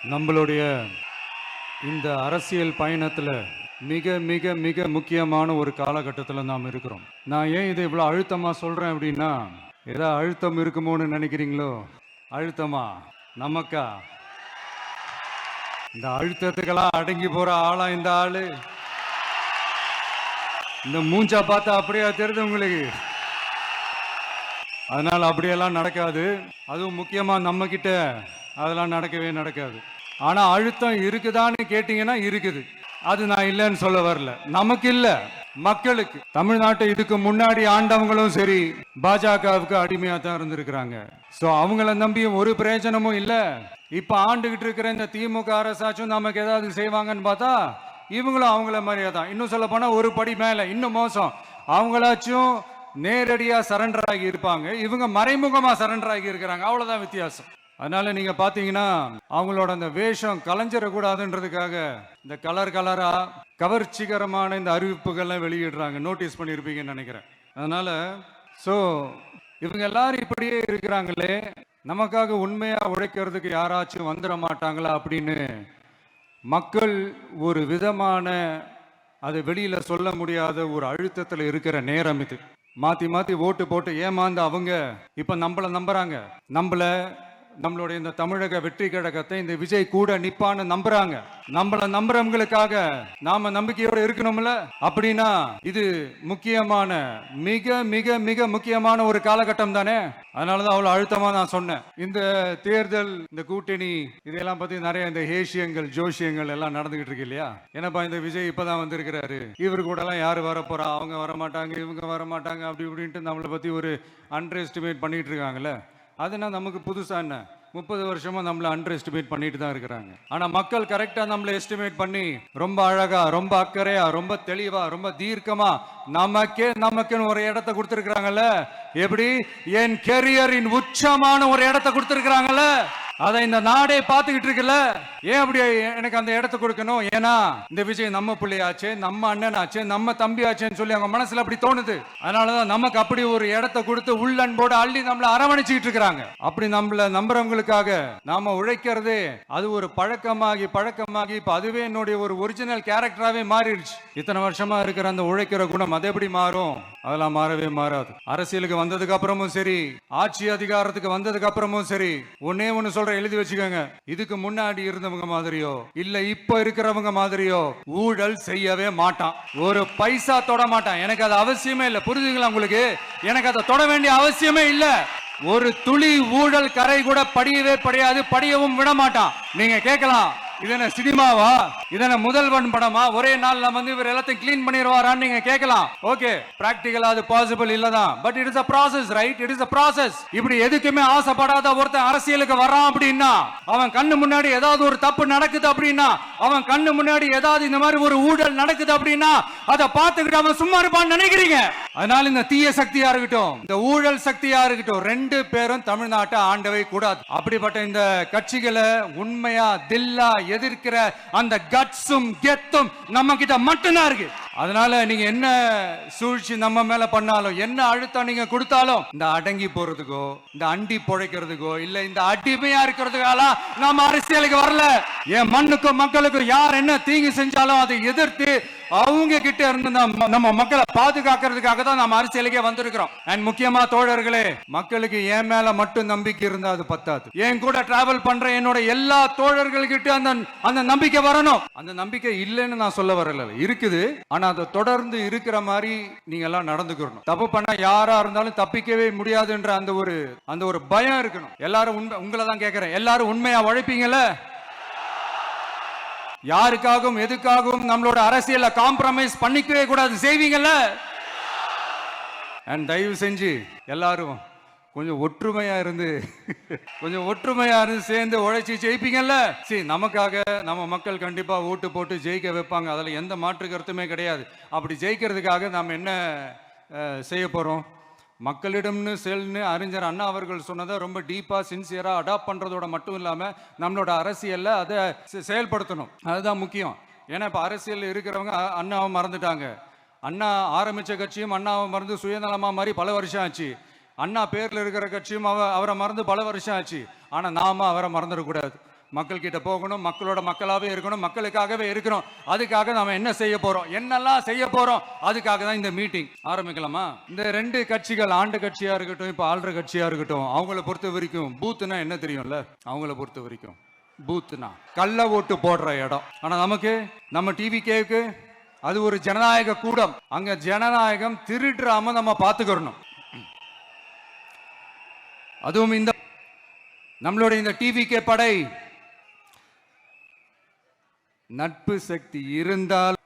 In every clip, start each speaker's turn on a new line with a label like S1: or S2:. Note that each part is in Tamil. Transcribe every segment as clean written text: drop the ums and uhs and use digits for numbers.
S1: நம்மளுடைய இந்த அரசியல் பயணத்தில் மிக மிக மிக முக்கியமான ஒரு காலகட்டத்தில் நாம் இருக்கிறோம். நான் ஏன் இதை இவ்வளோ அழுத்தமாக சொல்கிறேன் அப்படின்னா, ஏதோ அழுத்தம் இருக்குமோன்னு நினைக்கிறீங்களோ? அழுத்தமா நமக்கா? இந்த அழுத்தத்துக்கெல்லாம் அடங்கி போகிற ஆளா இந்த ஆளு? இந்த மூஞ்சா பார்த்தா அப்படியே தெரியுது உங்களுக்கு. அதனால் அப்படியெல்லாம் நடக்காது. அதுவும் முக்கியமாக நம்ம கிட்ட அதெல்லாம் நடக்கவே நடக்காது. ஆனால் அழுத்தம் இருக்குதான்னு கேட்டிங்கன்னா இருக்குது. அது நான் இல்லைன்னு சொல்ல வரல. நமக்கு இல்லை, மக்களுக்கு. தமிழ்நாட்டை இதுக்கு முன்னாடி ஆண்டவங்களும் சரி பாஜகவுக்கு அடிமையாக தான் இருந்திருக்கிறாங்க. ஸோ அவங்கள நம்பியும் ஒரு பிரயோஜனமும் இல்லை. இப்போ ஆண்டுகிட்டு இருக்கிற இந்த திமுக அரசாச்சும் நமக்கு ஏதாவது செய்வாங்கன்னு பார்த்தா இவங்களும் அவங்கள மாதிரியே தான். இன்னும் சொல்ல போனால் ஒரு படி மேலே, இன்னும் மோசம். அவங்களாச்சும் நேரடியாக சரண்டர் ஆகி இருப்பாங்க, இவங்க மறைமுகமாக சரண்டர் ஆகி இருக்கிறாங்க. அவ்வளோதான் வித்தியாசம். அதனால நீங்க பாத்தீங்கன்னா அவங்களோட அந்த வேஷம் கலைஞ்சிடக்கூடாதுன்றதுக்காக இந்த கலரா கவர்ச்சிகரமான இந்த அறிவிப்புகள்லாம் வெளியிடுறாங்க. நோட்டீஸ் பண்ணியிருப்பீங்கன்னு நினைக்கிறேன். அதனால இவங்க எல்லாரும் இப்படியே இருக்கிறாங்களே, நமக்காக உண்மையா உழைக்கிறதுக்கு யாராச்சும் வந்துட மாட்டாங்களா அப்படின்னு மக்கள் ஒரு விதமான அதை வெளியில சொல்ல முடியாத ஒரு அழுத்தத்தில் இருக்கிற நேரம் இது. மாத்தி மாத்தி ஓட்டு போட்டு ஏமாந்து அவங்க இப்ப நம்மள நம்புறாங்க. நம்மளுடைய இந்த தமிழக வெற்றி கழகத்தை இந்த விஜய் கூட நிப்பான்னு நம்புறாங்க. நம்மள நம்புறவங்களுக்காக நாம நம்பிக்கையோட இருக்கணும்ல. அப்படின்னா இது முக்கியமான மிக மிக மிக முக்கியமான ஒரு காலகட்டம் தானே. அதனாலதான் அவ்வளவு அழுத்தமா நான் சொன்னேன். இந்த தேர்தல், இந்த கூட்டணி, இதெல்லாம் பத்தி நிறைய இந்த ஏசியங்கள் ஜோசியங்கள் எல்லாம் நடந்துகிட்டு இருக்கு இல்லையா? என்னப்பா இந்த விஜய் இப்பதான் வந்திருக்கிறாரு, இவரு கூட எல்லாம் யாரு வரப்போறா, அவங்க வரமாட்டாங்க, இவங்க வரமாட்டாங்க, அப்படி இப்படின்ட்டு நம்மளை பத்தி ஒரு அண்டர் எஸ்டிமேட் பண்ணிட்டு இருக்காங்கல்ல. அதுனா நமக்கு புதுசா என்ன? 30 வருஷமா நம்மளை அண்டர் எஸ்டிமேட் பண்ணிட்டு தான் இருக்கிறாங்க. ஆனா மக்கள் கரெக்டா நம்மளை எஸ்டிமேட் பண்ணி ரொம்ப அழகா, ரொம்ப அக்கறையா, ரொம்ப தெளிவா, ரொம்ப தீர்க்கமா நமக்குன்னு ஒரு இடத்தை கொடுத்திருக்கிறாங்கல்ல. எப்படி? என் கெரியரின் உச்சமான ஒரு இடத்தை கொடுத்திருக்கிறாங்கல்ல. அதை இந்த நாடே பார்த்துக்கிட்டு இருக்குல்ல. ஏன் அப்படி எனக்கு அந்த இடத்த கொடுக்கணும்? ஏன்னா இந்த விஜய் நம்ம பிள்ளையாச்சு, நம்ம அண்ணனாச்சு, நம்ம தம்பி ஆச்சுன்னு சொல்லி அவங்க மனசுல அப்படி தோணுது. அதனாலதான் நமக்கு அப்படி ஒரு இடத்த கொடுத்து உள்ளன்போடு அள்ளி நம்மள அரவணைச்சுக்கிட்டு இருக்கிறாங்க. அப்படி நம்மள நம்புறவங்களுக்காக நாம உழைக்கிறதே அது ஒரு பழக்கமாகி இப்ப அதுவே என்னுடைய ஒரு ஒரிஜினல் கேரக்டராகவே மாறிடுச்சு. இத்தனை வருஷமா இருக்கிற அந்த உழைக்கிற குணம் அது எப்படி மாறும்? அதெல்லாம் மாறவே மாறாது. அரசியலுக்கு வந்ததுக்கு அப்புறமும் சரி, ஆட்சி அதிகாரத்துக்கு வந்ததுக்கு அப்புறமும் சரி, ஒன்னே ஒன்னு சொல்ற, எழுதி வச்சுக்கோங்க. இதுக்கு முன்னாடி இருந்தவங்க மாதிரியோ இல்ல இப்ப இருக்கிறவங்க மாதிரியோ ஊழல் செய்யவே மாட்டான். ஒரு பைசா தொட மாட்டான். எனக்கு அது அவசியமே இல்லை. புரிஞ்சுங்களா உங்களுக்கு? எனக்கு அதை தொட வேண்டிய அவசியமே இல்லை. ஒரு துளி ஊழல் கரை கூட படியவே படியாது, படியவும் விட மாட்டான். நீங்க கேட்கலாம், இது என்ன சினிமாவா, இது என்ன முதல்வன் படமா, ஒரே நாள் நம்ம இவர் எல்லாத்தையும் கிளீன் பண்ணிடுவாரான்னு நீங்க கேட்கலாம். ஓகே, பிராக்டிகலா அது பாசிபிள் இல்லதான். But it is a process, right? It is a process. இப்படி எதுக்குமே ஆசைப்படாத ஒருத்தன் அரசியலுக்கு வரான் அப்படின்னா, அவன் கண்ணு முன்னாடி ஏதாவது ஒரு தப்பு நடக்குது அப்படின்னா, அவன் கண்ணு முன்னாடி ஏதாவது இந்த மாதிரி ஒரு ஊழல் நடக்குது அப்படின்னா, அதை பார்த்துக்கிட்டு அவன் சும்மா இருப்பான்னு நினைக்கிறீங்க? அதனால இந்த தீய சக்தியா இருக்கட்டும், இந்த ஊழல் சக்தியா இருக்கட்டும், ரெண்டு பேரும் தமிழ்நாட்டை ஆண்டவே கூடாது. அப்படிப்பட்ட இந்த கட்சிகளை உண்மையா தில்லா எதிர்க்கிற அந்த கட்ஸும் கெத்தும் நம்ம கிட்ட மட்டும்தான் இருக்கு. அதனால நீங்க என்ன சூழ்ச்சி நம்ம மேல பண்ணாலும், என்ன அழுத்தம் நீங்க கொடுத்தாலும், இந்த அடங்கி போறதுக்கோ, இந்த அண்டி பொழைக்கிறதுக்கோ, இல்ல இந்த அடிமையா இருக்கிறதுக்கால நாம அரசியலுக்கு வரல. என் மண்ணுக்கும் மக்களுக்கும் யார் என்ன தீங்கு செஞ்சாலும் அதை எதிர்த்து அவங்க கிட்ட இருந்து நம்ம மக்களை பாதுகாக்கிறதுக்காக தான் நம்ம அரசியலுக்கே வந்திருக்கிறோம். அண்ட் முக்கியமா தோழர்களே, மக்களுக்கு என் மேல மட்டும் நம்பிக்கை இருந்தா அது பத்தாது. என் கூட டிராவல் பண்ற என்னோட எல்லா தோழர்கள்கிட்ட அந்த நம்பிக்கை வரணும். அந்த நம்பிக்கை இல்லைன்னு நான் சொல்ல வரல, இருக்குது. ஆனா அதை தொடர்ந்து இருக்கிற மாதிரி நீங்க எல்லாம் நடந்துக்கணும். தப்பு பண்ணா யாரா இருந்தாலும் தப்பிக்கவே முடியாதுன்ற அந்த ஒரு பயம் இருக்கணும். எல்லாரும் உங்களை தான் கேட்கிறேன், எல்லாரும் உண்மையா உழைப்பீங்கல்ல? யாருக்காகவும் எதுக்காகவும் நம்மளோட அரசியல காம்ப்ரமைஸ் பண்ணிக்கவே கூடாது, செய்வீங்கல்ல? அண்ட் தயவு செஞ்சு எல்லாரும் கொஞ்சம் ஒற்றுமையா இருந்து சேர்ந்து உழைச்சி ஜெயிப்பீங்கல்ல. சரி, நமக்காக நம்ம மக்கள் கண்டிப்பா ஓட்டு போட்டு ஜெயிக்க வைப்பாங்க, அதுல எந்த மாற்று கருத்துமே கிடையாது. அப்படி ஜெயிக்கிறதுக்காக நாம் என்ன செய்ய போறோம்? மக்களிடம்னு செல்னு அறிஞர் அண்ணா அவர்கள் சொன்னதை ரொம்ப டீப்பா சின்சியரா அடாப்ட் பண்றதோட மட்டும் இல்லாம நம்மளோட அரசியல்ல அதை செயல்படுத்தணும். அதுதான் முக்கியம். ஏன்னா இப்ப அரசியல் இருக்கிறவங்க அண்ணாவை மறந்துட்டாங்க. அண்ணா ஆரம்பிச்ச கட்சியும் அண்ணாவை மறந்து சுயநலமா மாதிரி பல வருஷம் ஆச்சு. அண்ணா பேர்ல இருக்கிற கட்சியும் அவரை மறந்து பல வருஷம் ஆச்சு. ஆனா நாம அவரை மறந்துடக்கூடாது. மக்கள் கிட்ட போகணும், மக்களோட மக்களாவே இருக்கணும், மக்களுக்காகவே இருக்கணும். அதுக்காக நாம என்ன செய்ய போறோம், என்னெல்லாம் செய்ய போறோம், அதுக்காக தான் இந்த மீட்டிங். ஆரம்பிக்கலாமா? இந்த 2 கட்சிகள், ஆண்ட கட்சியா இருக்கட்டும், இப்ப ஆள்ற கட்சியா இருக்கட்டும், அவங்கள பொறுத்த வரைக்கும் பூத்துனா என்ன தெரியும்ல? அவங்கள பொறுத்த வரைக்கும் பூத்துனா கள்ள ஓட்டு போடுற இடம். ஆனா நமக்கு, நம்ம டிவிகேவுக்கு அது ஒரு ஜனநாயக கூடம். அங்க ஜனநாயகம் திருடாம நம்ம பாத்துக்கணும். அதுவும் இந்த நம்மளுடைய இந்த டிவிகே படை நட்பு சக்தி இருந்தால்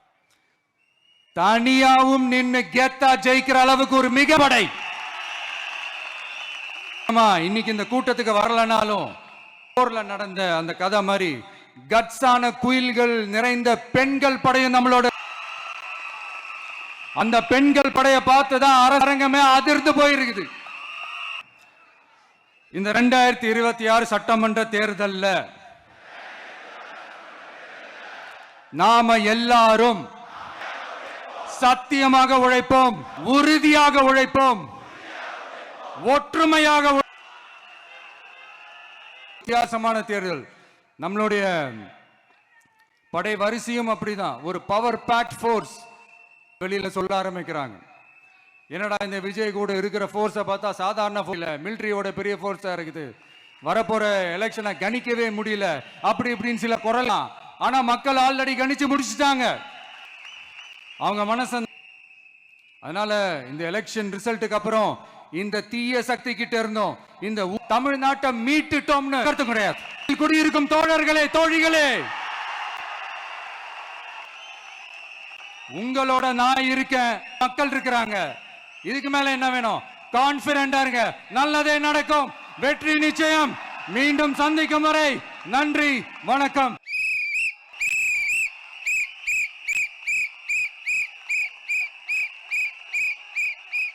S1: தனியாவும் நின்று கெத்தா ஜெயிக்கிற அளவுக்கு ஒரு மிக படை. இன்னைக்கு இந்த கூட்டத்துக்கு வரலனாலும் போர்ல நடந்த அந்த கதை மாதிரி கட்ஸான குயில்கள் நிறைந்த பெண்கள் படையும் நம்மளோட. அந்த பெண்கள் படையை பார்த்துதான் அரங்கமே அதிர்ந்து போயிருக்குது. இந்த 2026 சட்டமன்ற தேர்தல்ல நாம எல்லாரும் சத்தியமாக உழைப்போம், உறுதியாக உழைப்போம், ஒற்றுமையாக. வித்தியாசமான தேர்தல். நம்மளுடைய படை வரிசையும் அப்படிதான், ஒரு பவர் பேக்ட் ஃபோர்ஸ். வெளியில சொல்ல ஆரம்பிக்கிறாங்க, என்னடா இந்த விஜய் கூட இருக்கிற ஃபோர்ஸை பார்த்தா சாதாரண இல்ல, மிலிட்டரியோட பெரிய ஃபோர்ஸா இருக்குது, வரப்போற எலெக்ஷனை கணிக்கவே முடியல, அப்படி இப்படின்னு சில குரலாம். ஆனா மக்கள் ஆல்ரெடி கணிச்சு முடிச்சுட்டாங்க அவங்க மனச. அதனால இந்த எலெக்ஷன் ரிசல்ட்டுக்கு அப்புறம் இந்த தீய சக்தி கிட்ட இருந்தோம் இந்த தமிழ்நாட்டை மீட்டுட்டோம்னு கருத்து கிடையாது. குடியிருக்கும் தோழர்களே, தோழிகளே, உங்களோட நான் இருக்கேன், மக்கள் இருக்கிறாங்க. இதுக்கு மேல என்ன வேணும்? கான்பிடென்டா இருங்க, நல்லதே நடக்கும், வெற்றி நிச்சயம். மீண்டும் சந்திக்கும் வரை நன்றி, வணக்கம்.